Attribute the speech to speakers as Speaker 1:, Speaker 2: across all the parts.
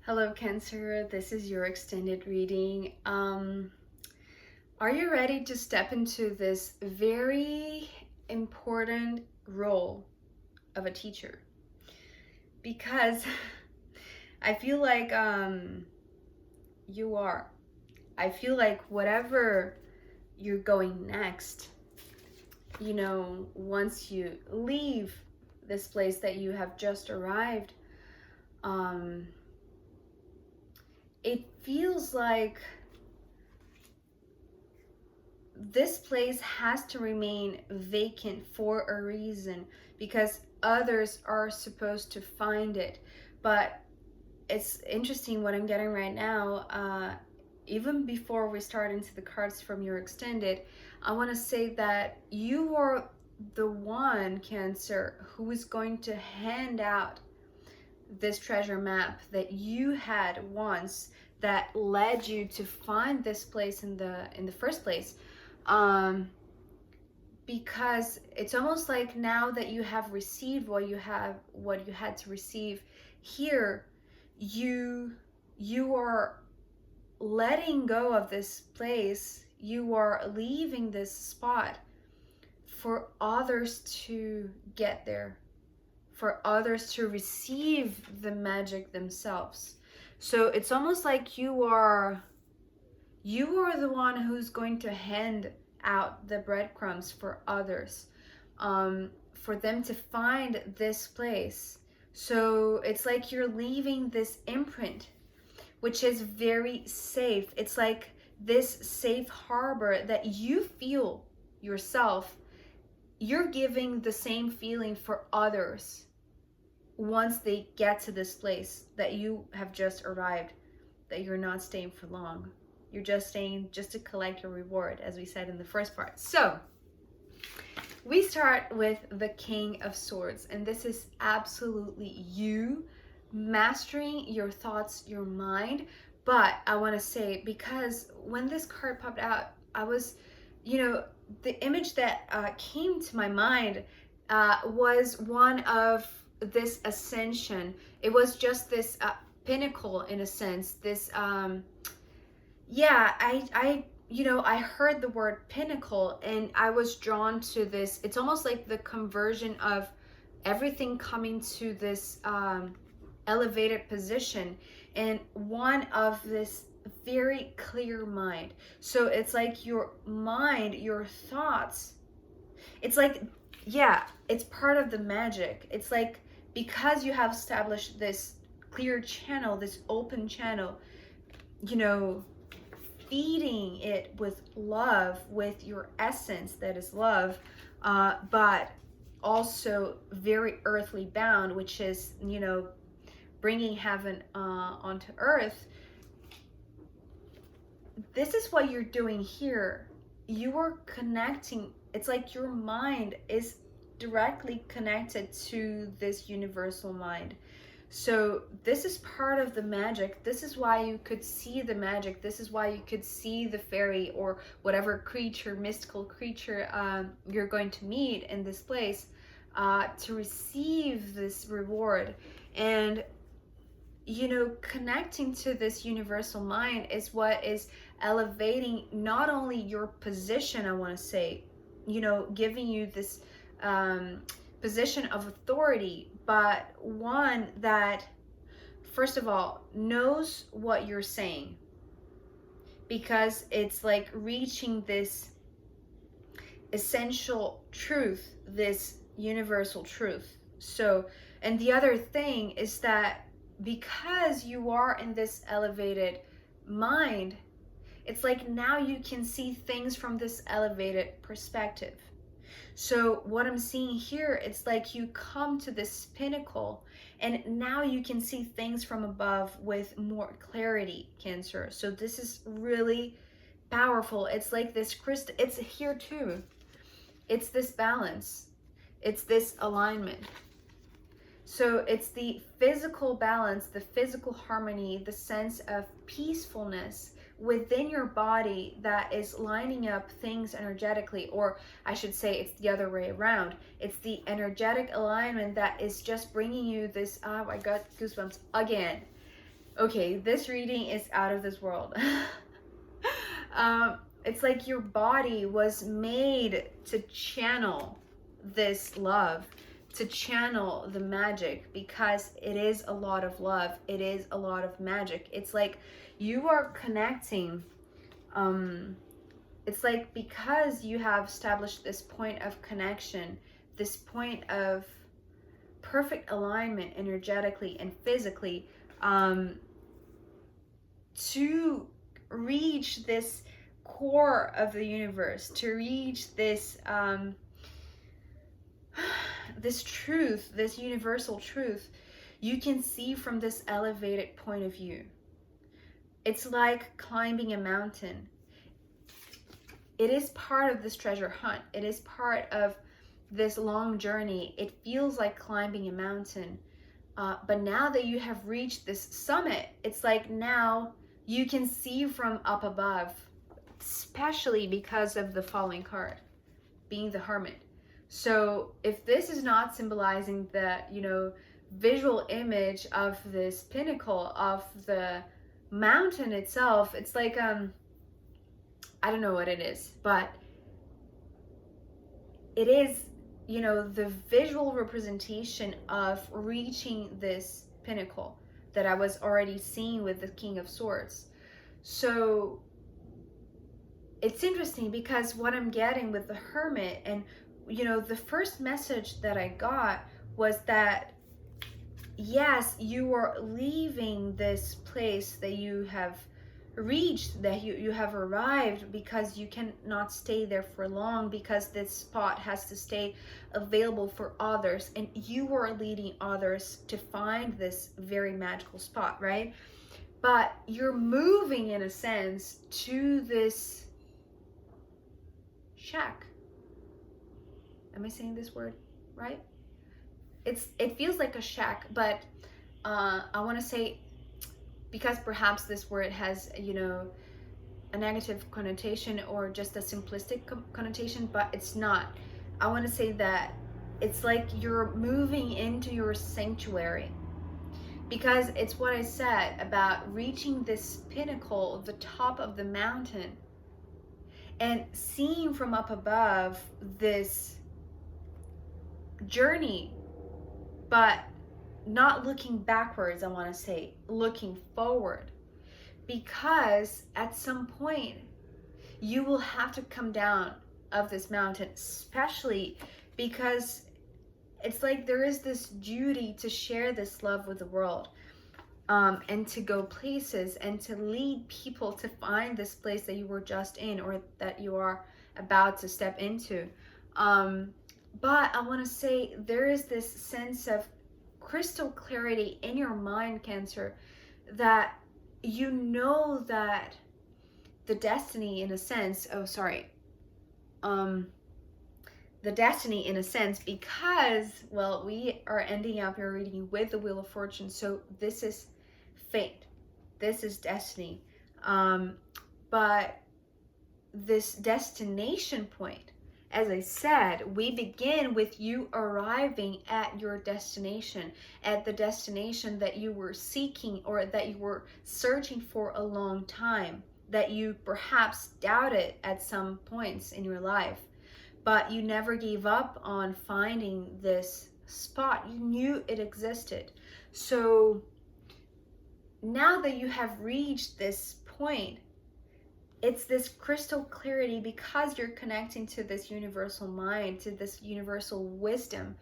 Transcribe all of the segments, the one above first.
Speaker 1: Hello Cancer, this is your extended reading. Are you ready to step into this very important role of a teacher? Because I feel like you are. I feel like whatever you're going next, once you leave this place that you have just arrived, it feels like this place has to remain vacant for a reason because others are supposed to find it. But it's interesting what I'm getting right now. Even before we start into the cards from your extended, I want to say that you are the one, Cancer, who is going to hand out this treasure map that you had once that led you to find this place in the first place. Because it's almost like now that you have received what you had to receive here, you are letting go of this place. You are leaving this spot for others to get there, for others to receive the magic themselves. So it's almost like you are the one who's going to hand out the breadcrumbs for others, for them to find this place. So it's like you're leaving this imprint, which is very safe. It's like this safe harbor that you feel yourself. You're giving the same feeling for others once they get to this place that you have just arrived, that you're not staying for long. You're just staying just to collect your reward, as we said in the first part. So we start with the King of Swords, and this is absolutely you mastering your thoughts, your mind. But I want to say, because when this card popped out, I was, the image that came to my mind was one of this ascension. It was just this pinnacle, in a sense. This I heard the word pinnacle and I was drawn to this. It's almost like the conversion of everything coming to this elevated position, and one of this very clear mind. So it's like your mind, your thoughts, it's like, yeah, it's part of the magic. It's like, because you have established this clear channel, this open channel, feeding it with love, with your essence that is love, but also very earthly bound, which is, bringing heaven onto earth. This is what you're doing here. You are connecting. It's like your mind is directly connected to this universal mind. So this is part of the magic. This is why you could see the magic. This is why you could see the fairy or whatever creature, mystical creature you're going to meet in this place to receive this reward. And connecting to this universal mind is what is elevating not only your position, I want to say, giving you this position of authority, but one that, first of all, knows what you're saying, because it's like reaching this essential truth, this universal truth. So, and the other thing is that because you are in this elevated mind, it's like now you can see things from this elevated perspective. So what I'm seeing here, it's like you come to this pinnacle and now you can see things from above with more clarity, Cancer. So this is really powerful. It's like this crystal, it's here too. It's this balance. It's this alignment. So it's the physical balance, the physical harmony, the sense of peacefulness within your body that is lining up things energetically, or I should say it's the other way around. It's the energetic alignment that is just bringing you this, I got goosebumps again, Okay, this reading is out of this world. It's like your body was made to channel this love, to channel the magic, because it is a lot of love. It is a lot of magic. It's like you are connecting. It's like because you have established this point of connection, this point of perfect alignment energetically and physically, to reach this core of the universe, to reach this this truth, this universal truth, you can see from this elevated point of view. It's like climbing a mountain. It is part of this treasure hunt. It is part of this long journey. It feels like climbing a mountain. But now that you have reached this summit, it's like now you can see from up above, especially because of the following card, being the Hermit. So if this is not symbolizing the, visual image of this pinnacle, of the mountain itself, it's like, I don't know what it is, but it is, the visual representation of reaching this pinnacle that I was already seeing with the King of Swords. So it's interesting because what I'm getting with the Hermit, and the first message that I got was that yes, you are leaving this place that you have reached, that you have arrived, because you cannot stay there for long, because this spot has to stay available for others, and you are leading others to find this very magical spot, right? But you're moving in a sense to this shack. Am I saying this word right? It feels like a shack, but I want to say, because perhaps this word has a negative connotation or just a simplistic connotation, but it's not. I want to say that it's like you're moving into your sanctuary, because it's what I said about reaching this pinnacle, the top of the mountain, and seeing from up above this journey, but not looking backwards. I want to say looking forward, because at some point you will have to come down of this mountain, especially because it's like there is this duty to share this love with the world, and to go places and to lead people to find this place that you were just in, or that you are about to step into. But I want to say there is this sense of crystal clarity in your mind, Cancer, that that the destiny in a sense, the destiny in a sense, because, well, we are ending up your reading with the Wheel of Fortune, so this is fate, this is destiny, but this destination point, as I said, we begin with you arriving at your destination, at the destination that you were seeking, or that you were searching for a long time, that you perhaps doubted at some points in your life, but you never gave up on finding this spot. You knew it existed. So now that you have reached this point, it's this crystal clarity, because you're connecting to this universal mind, to this universal wisdom,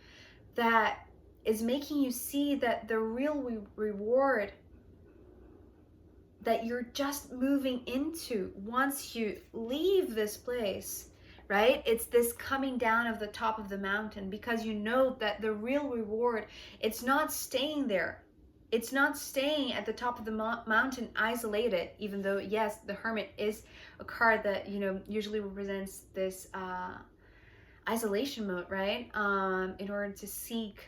Speaker 1: that is making you see that the real reward that you're just moving into once you leave this place, right? It's this coming down of the top of the mountain, because you know that the real reward, it's not staying there. It's not staying at the top of the mountain isolated, even though, yes, the Hermit is a card that, usually represents this isolation mode, right? In order to seek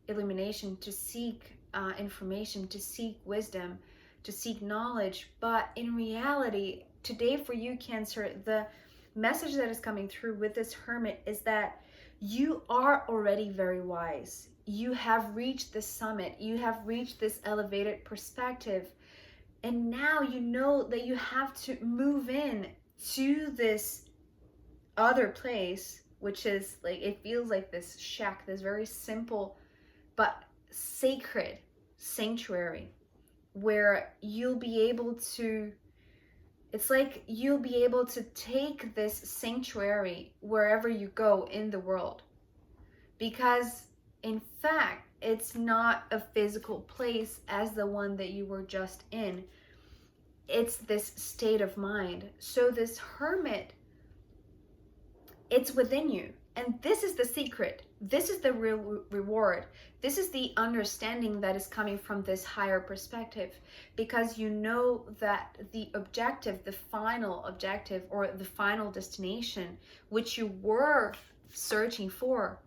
Speaker 1: illumination, to seek information, to seek wisdom, to seek knowledge. But in reality, today for you, Cancer, the message that is coming through with this Hermit is that you are already very wise. you have reached the summit, you have reached this elevated perspective, and now you know that you have to move in to this other place, which is like, it feels like this shack, this very simple but sacred sanctuary, where you'll be able to, it's like you'll be able to take this sanctuary wherever you go in the world. Because in fact, it's not a physical place as the one that you were just in. It's this state of mind. So this hermit, it's within you. And this is the secret. This is the real reward. This is the understanding that is coming from this higher perspective, because you know that the objective, the final objective, or the final destination, which you were searching for,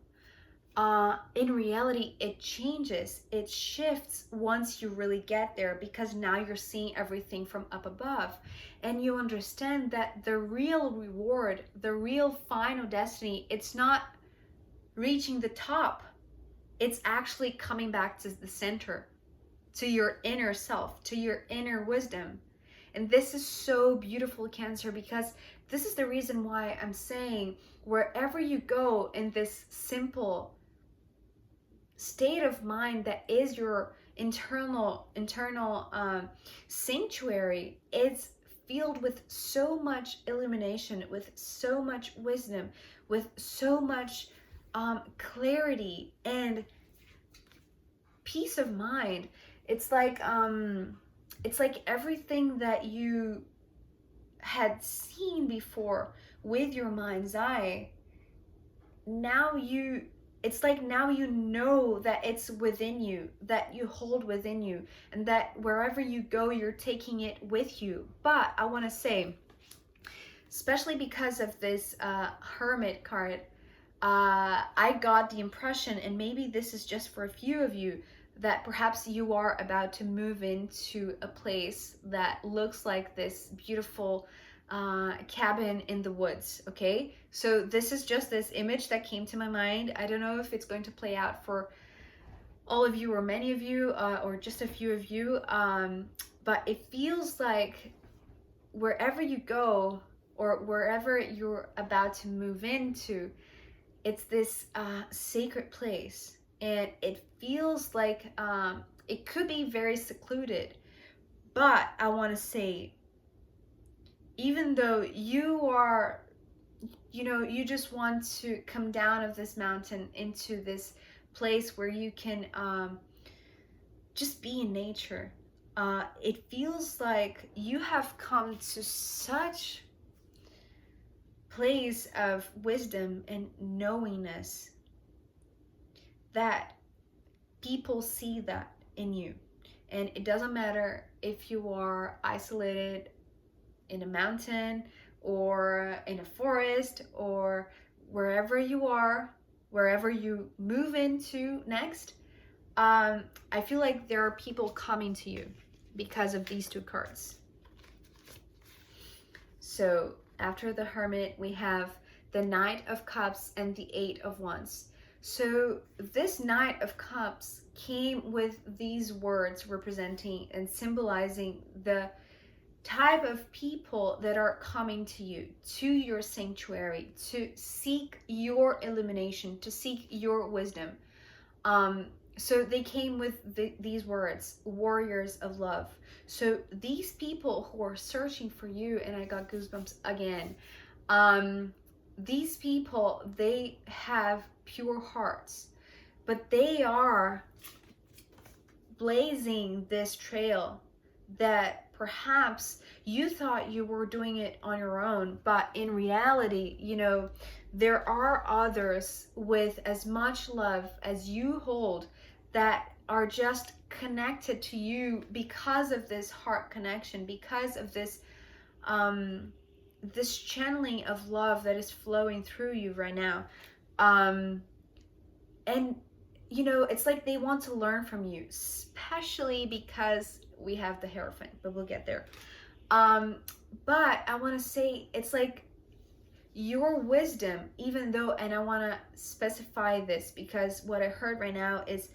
Speaker 1: in reality, it changes, it shifts once you really get there, because now you're seeing everything from up above, and you understand that the real reward, the real final destiny, it's not reaching the top, it's actually coming back to the center, to your inner self, to your inner wisdom. And this is so beautiful, Cancer, because this is the reason why I'm saying, wherever you go in this simple state of mind that is your internal sanctuary, it's filled with so much illumination, with so much wisdom, with so much clarity and peace of mind. It's like everything that you had seen before with your mind's eye, now it's like now you know that it's within you, that you hold within you, and that wherever you go, you're taking it with you. But I want to say, especially because of this Hermit card, I got the impression, and maybe this is just for a few of you, that perhaps you are about to move into a place that looks like this beautiful cabin in the woods. Okay, so this is just this image that came to my mind. I don't know if it's going to play out for all of you or many of you, or just a few of you, but it feels like wherever you go, or wherever you're about to move into, it's this sacred place, and it feels like it could be very secluded. But I want to say, even though you are, you just want to come down of this mountain into this place where you can just be in nature, it feels like you have come to such place of wisdom and knowingness that people see that in you. And it doesn't matter if you are isolated in a mountain or in a forest, or wherever you are, wherever you move into next, I feel like there are people coming to you because of these two cards. So after the Hermit, we have the Knight of Cups and the Eight of Wands. So this Knight of Cups came with these words representing and symbolizing the type of people that are coming to you, to your sanctuary, to seek your illumination, to seek your wisdom. So they came with these words, warriors of love. So these people who are searching for you, and I got goosebumps again, these people, they have pure hearts, but they are blazing this trail that perhaps you thought you were doing it on your own, but in reality, there are others with as much love as you hold that are just connected to you because of this heart connection, because of this this channeling of love that is flowing through you right now. And it's like they want to learn from you, especially because we have the Hierophant, but we'll get there. But I want to say, it's like your wisdom, even though, and I want to specify this because what I heard right now is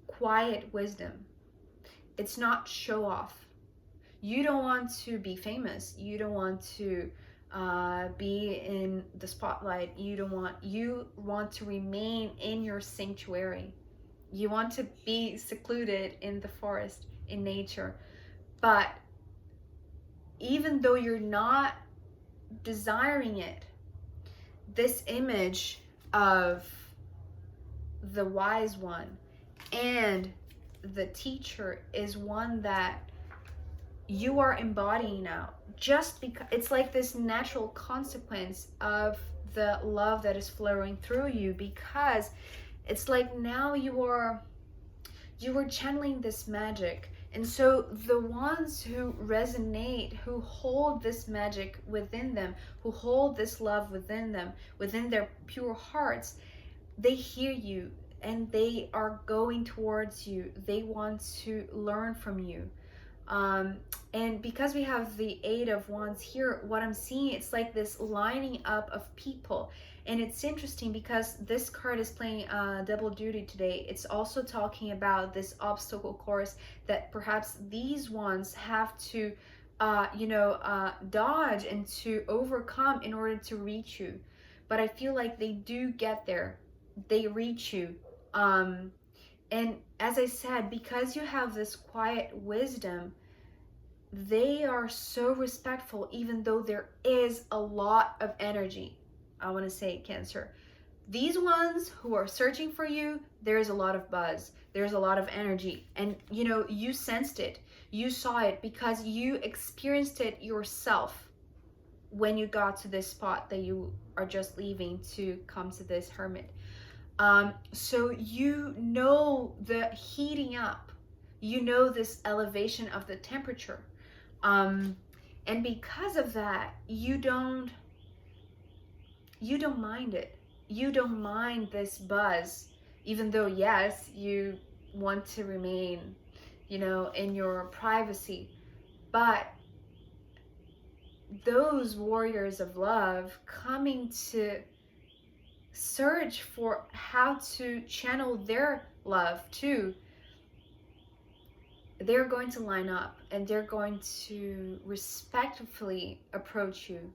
Speaker 1: quiet wisdom. It's not show off. You don't want to be famous. You don't want to be in the spotlight. You want to remain in your sanctuary. You want to be secluded in the forest, in nature. But even though you're not desiring it, this image of the wise one and the teacher is one that you are embodying now, just because it's like this natural consequence of the love that is flowing through you, because it's like now you are channeling this magic. And so the ones who resonate, who hold this magic within them, who hold this love within them, within their pure hearts, they hear you and they are going towards you. They want to learn from you. And because we have the Eight of Wands here, what I'm seeing, it's like this lining up of people. And it's interesting because this card is playing double duty today. It's also talking about this obstacle course that perhaps these ones have to, dodge and to overcome in order to reach you. But I feel like they do get there. They reach you. And as I said, because you have this quiet wisdom, they are so respectful, even though there is a lot of energy. I want to say, Cancer, these ones who are searching for you, there's a lot of buzz, there's a lot of energy, and you sensed it, you saw it, because you experienced it yourself when you got to this spot that you are just leaving to come to this hermit. So the heating up, this elevation of the temperature, and because of that, you don't mind it. You don't mind this buzz, even though yes, you want to remain in your privacy. But those warriors of love coming to search for how to channel their love too, they're going to line up and they're going to respectfully approach you.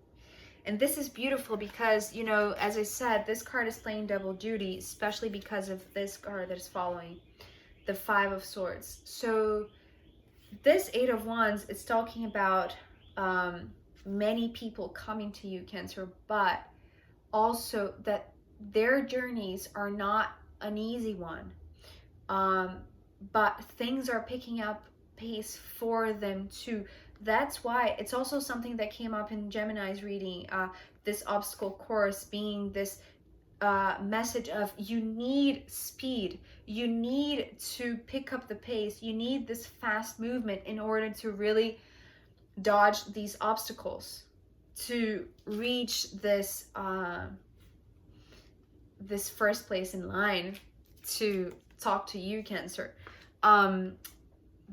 Speaker 1: And this is beautiful because, as I said, this card is playing double duty, especially because of this card that is following, the Five of Swords. So this Eight of Wands is talking about many people coming to you, Cancer, but also that their journeys are not an easy one. But things are picking up pace for them too. That's why it's also something that came up in Gemini's reading, this obstacle course being this message of you need speed, you need to pick up the pace, you need this fast movement in order to really dodge these obstacles, to reach this this first place in line to talk to you, Cancer.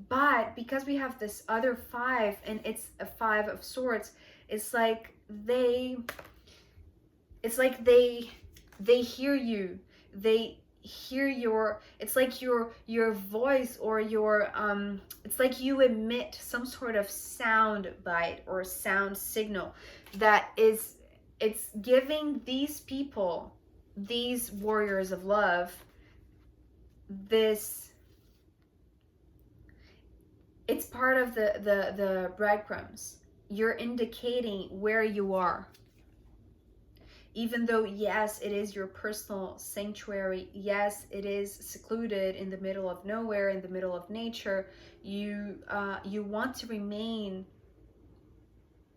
Speaker 1: But because we have this other five and it's a Five of Swords, it's like they hear you, they hear it's like your voice, or it's like you emit some sort of sound bite or sound signal that it's giving these people, these warriors of love, this, it's part of the breadcrumbs. You're indicating where you are. Even though, yes, it is your personal sanctuary, yes, it is secluded in the middle of nowhere, in the middle of nature, you want to remain,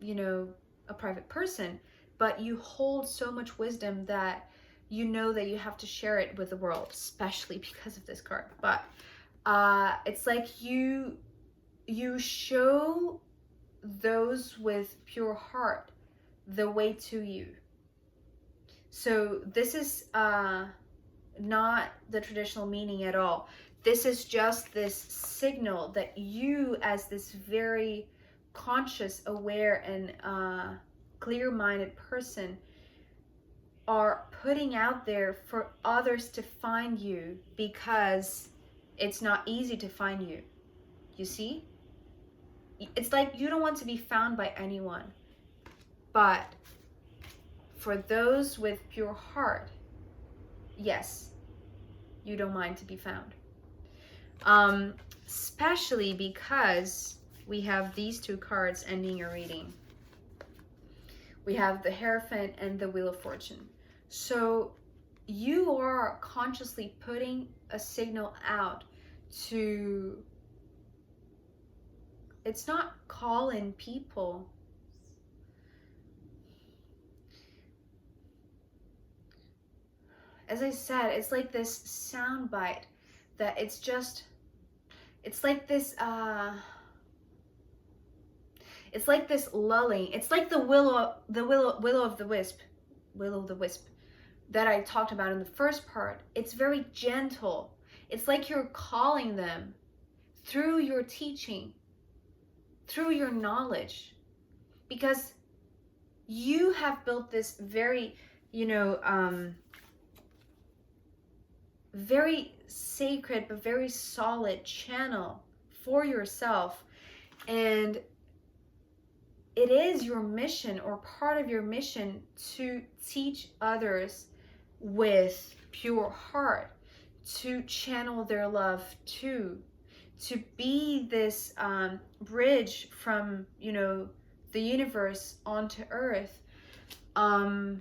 Speaker 1: a private person, but you hold so much wisdom that that you have to share it with the world, especially because of this card. But it's like you show those with pure heart the way to you. So this is not the traditional meaning at all. This is just this signal that you, as this very conscious, aware, and clear-minded person, are putting out there for others to find you because it's not easy to find you. You see? It's like you don't want to be found by anyone. But for those with pure heart, yes, you don't mind to be found. Especially because we have these two cards ending your reading. We have the Hierophant and the Wheel of Fortune. So you are consciously putting a signal out to, it's not call in people. As I said, it's like this sound bite that it's just, it's like this, it's like this lulling. It's like the will of the wisp that I talked about in the first part. It's very gentle. It's like you're calling them through your teaching, through your knowledge, because you have built this very, very sacred but very solid channel for yourself. And it is your mission, or part of your mission, to teach others with pure heart, to channel their love to be this bridge from, the universe onto earth. And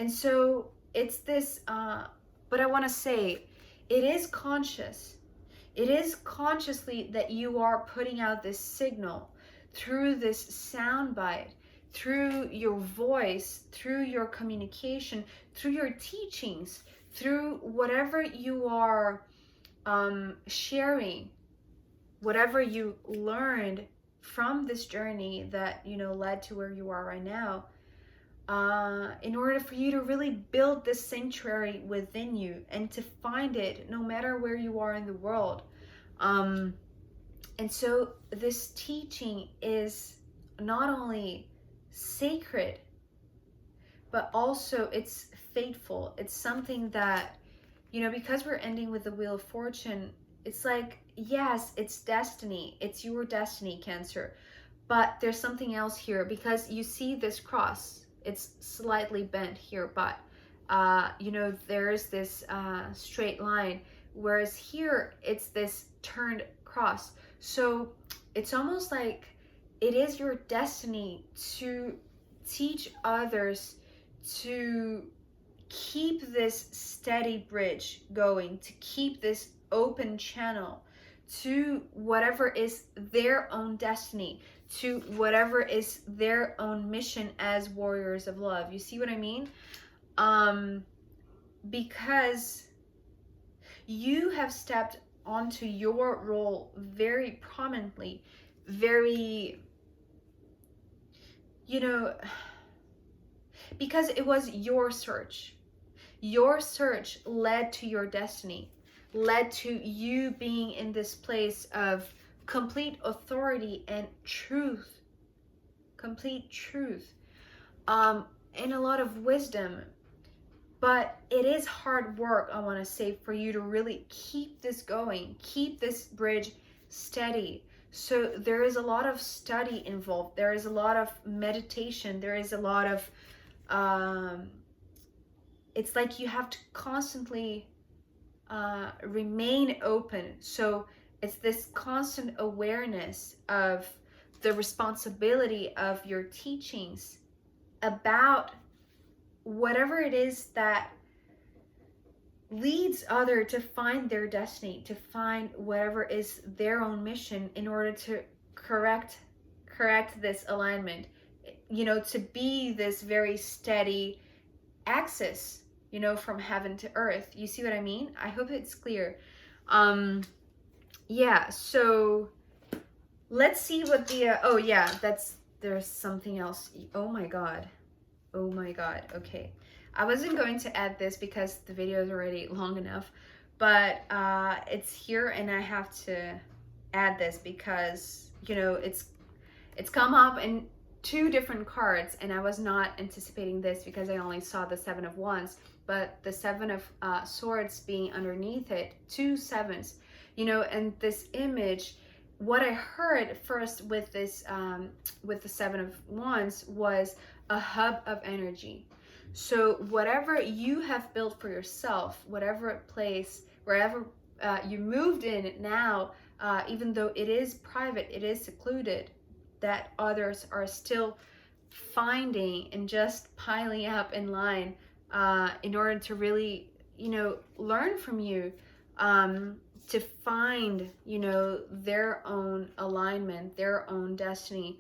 Speaker 1: so it's this, but I want to say, it is conscious. It is consciously that you are putting out this signal through this sound bite, through your voice, through your communication, through your teachings, through whatever you are sharing, whatever you learned from this journey that, led to where you are right now, in order for you to really build this sanctuary within you and to find it no matter where you are in the world. And so this teaching is not only sacred, but also it's fateful. It's something that, because we're ending with the Wheel of Fortune, it's like, yes, it's destiny. It's your destiny, Cancer. But there's something else here, because you see this cross. It's slightly bent here, but, there's this straight line. Whereas here, it's this turned cross. So it's almost like it is your destiny to teach others to keep this steady bridge going, to keep this open channel to whatever is their own destiny, to whatever is their own mission as warriors of love. You see what I mean? Because you have stepped onto your role very prominently, very, because it was your search. Your search led to your destiny, led to you being in this place of complete authority and truth, complete truth, and a lot of wisdom. But it is hard work, I want to say, for you to really keep this going, keep this bridge steady. So there is a lot of study involved. There is a lot of meditation. There is a lot of, it's like you have to constantly remain open. So it's this constant awareness of the responsibility of your teachings about whatever it is that leads other to find their destiny, to find whatever is their own mission in order to correct this alignment, to be this very steady axis, from heaven to earth. You see what I mean? I hope it's clear. Yeah, so let's see what the, oh yeah, there's something else. Oh my God. Okay. I wasn't going to add this because the video is already long enough, but it's here and I have to add this because, it's come up and two different cards, and I was not anticipating this because I only saw the Seven of Wands, but the Seven of Swords being underneath it, two sevens, you know, and this image, what I heard first with this, with the Seven of Wands was a hub of energy. So whatever you have built for yourself, whatever place, wherever you moved in now, even though it is private, it is secluded, that others are still finding and just piling up in line in order to really, you know, learn from you, to find, you know, their own alignment, their own destiny.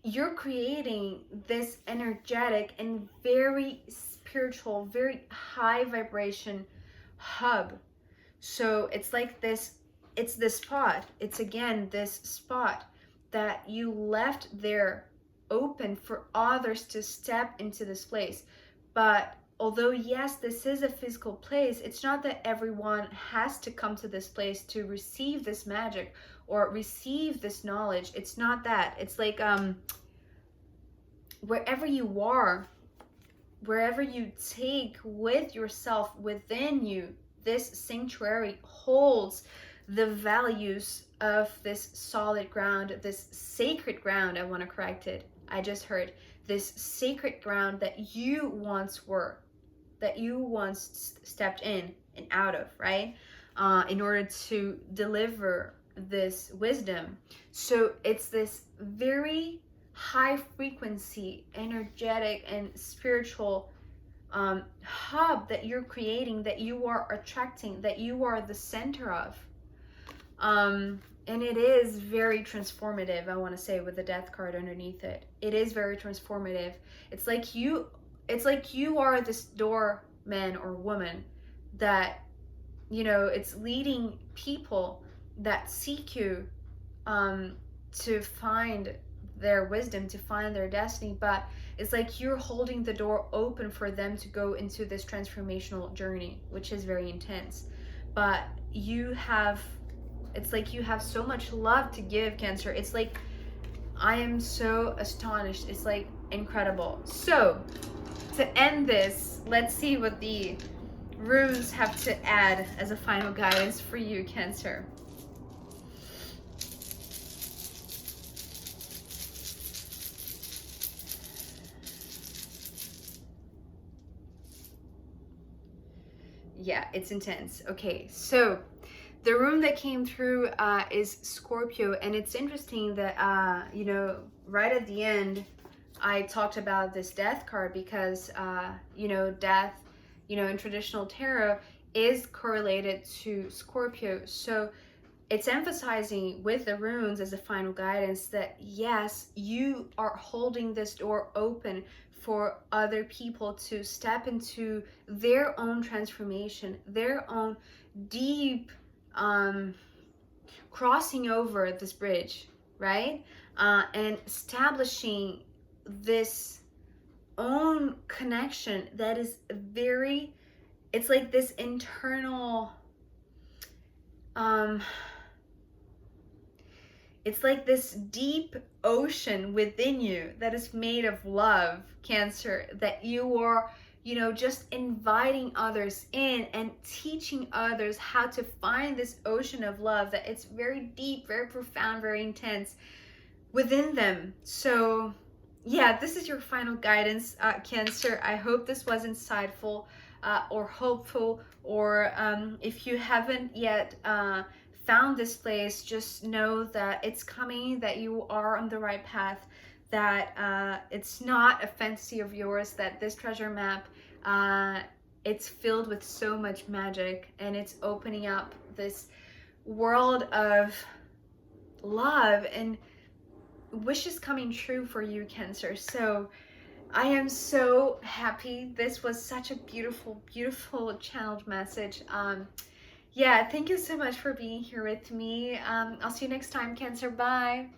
Speaker 1: You're creating this energetic and very spiritual, very high vibration hub. So it's like this, it's this spot, it's again this spot that you left there open for others to step into this place. But although yes, this is a physical place, it's not that everyone has to come to this place to receive this magic or receive this knowledge. It's not that. It's like wherever you are, wherever you take with yourself within you, this sanctuary holds the values of this solid ground, this sacred ground. I want to correct it. I just heard this sacred ground that you once were, that you once stepped in and out of, right? In order to deliver this wisdom. So it's this very high frequency, energetic, and spiritual hub that you're creating, that you are attracting, that you are the center of. And it is very transformative, I want to say, with the Death card underneath it. It is very transformative. It's like you are this doorman or woman that, you know, it's leading people that seek you to find their wisdom, to find their destiny, but it's like you're holding the door open for them to go into this transformational journey, which is very intense. But you have, it's like you have so much love to give, Cancer. It's like, I am so astonished. It's like incredible. So to end this, let's see what the runes have to add as a final guidance for you, Cancer. Yeah, it's intense. Okay, so the rune that came through is Scorpio, and it's interesting that, you know, right at the end, I talked about this Death card because, you know, death, you know, in traditional tarot is correlated to Scorpio. So it's emphasizing with the runes as a final guidance that yes, you are holding this door open for other people to step into their own transformation, their own deep crossing over this bridge, right? And establishing this own connection that is very, it's like this internal, it's like this deep ocean within you that is made of love, Cancer, that you are, you know, just inviting others in and teaching others how to find this ocean of love, that it's very deep, very profound, very intense within them. So yeah, this is your final guidance, Cancer. I hope this was insightful or hopeful, or if you haven't yet found this place, just know that it's coming, that you are on the right path, that it's not a fantasy of yours, that this treasure map, it's filled with so much magic, and it's opening up this world of love and wishes coming true for you, Cancer. So I am so happy. This was such a beautiful, beautiful channeled message. Yeah, thank you so much for being here with me. I'll see you next time, Cancer. Bye.